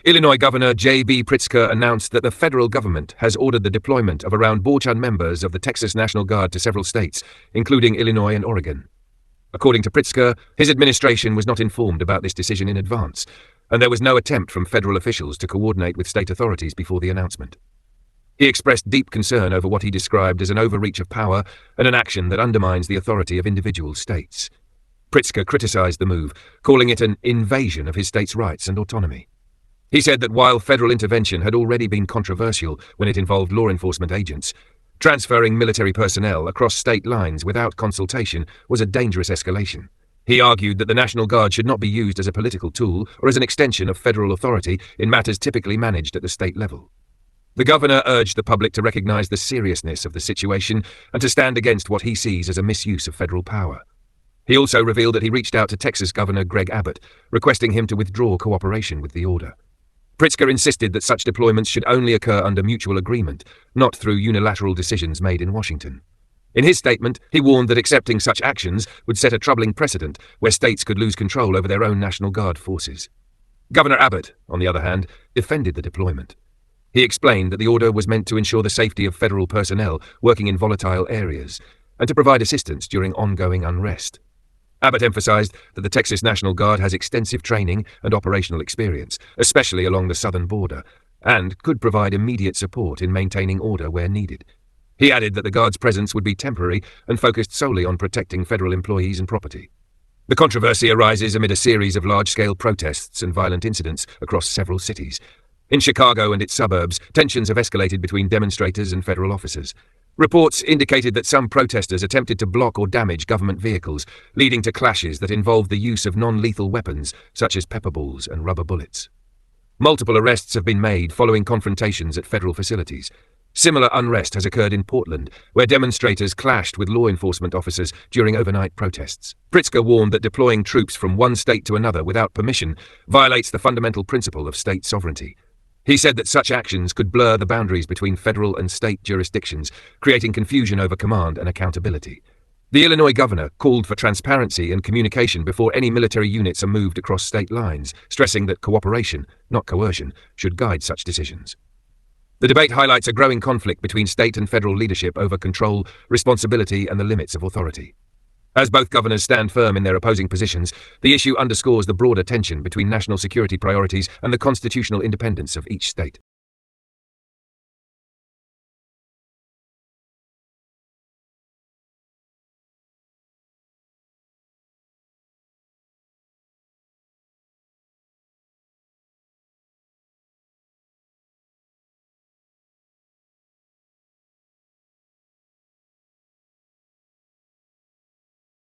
Illinois Governor J.B. Pritzker announced that the federal government has ordered the deployment of around 4,000 members of the Texas National Guard to several states, including Illinois and Oregon. According to Pritzker, his administration was not informed about this decision in advance, and there was no attempt from federal officials to coordinate with state authorities before the announcement. He expressed deep concern over what he described as an overreach of power and an action that undermines the authority of individual states. Pritzker criticized the move, calling it an invasion of his state's rights and autonomy. He said that while federal intervention had already been controversial when it involved law enforcement agents, transferring military personnel across state lines without consultation was a dangerous escalation. He argued that the National Guard should not be used as a political tool or as an extension of federal authority in matters typically managed at the state level. The governor urged the public to recognize the seriousness of the situation and to stand against what he sees as a misuse of federal power. He also revealed that he reached out to Texas Governor Greg Abbott, requesting him to withdraw cooperation with the order. Pritzker insisted that such deployments should only occur under mutual agreement, not through unilateral decisions made in Washington. In his statement, he warned that accepting such actions would set a troubling precedent where states could lose control over their own National Guard forces. Governor Abbott, on the other hand, defended the deployment. He explained that the order was meant to ensure the safety of federal personnel working in volatile areas and to provide assistance during ongoing unrest. Abbott emphasized that the Texas National Guard has extensive training and operational experience, especially along the southern border, and could provide immediate support in maintaining order where needed. He added that the Guard's presence would be temporary and focused solely on protecting federal employees and property. The controversy arises amid a series of large-scale protests and violent incidents across several cities. In Chicago and its suburbs, tensions have escalated between demonstrators and federal officers. Reports indicated that some protesters attempted to block or damage government vehicles, leading to clashes that involved the use of non-lethal weapons, such as pepper balls and rubber bullets. Multiple arrests have been made following confrontations at federal facilities. Similar unrest has occurred in Portland, where demonstrators clashed with law enforcement officers during overnight protests. Pritzker warned that deploying troops from one state to another without permission violates the fundamental principle of state sovereignty. He said that such actions could blur the boundaries between federal and state jurisdictions, creating confusion over command and accountability. The Illinois governor called for transparency and communication before any military units are moved across state lines, stressing that cooperation, not coercion, should guide such decisions. The debate highlights a growing conflict between state and federal leadership over control, responsibility, and the limits of authority. As both governors stand firm in their opposing positions, the issue underscores the broader tension between national security priorities and the constitutional independence of each state.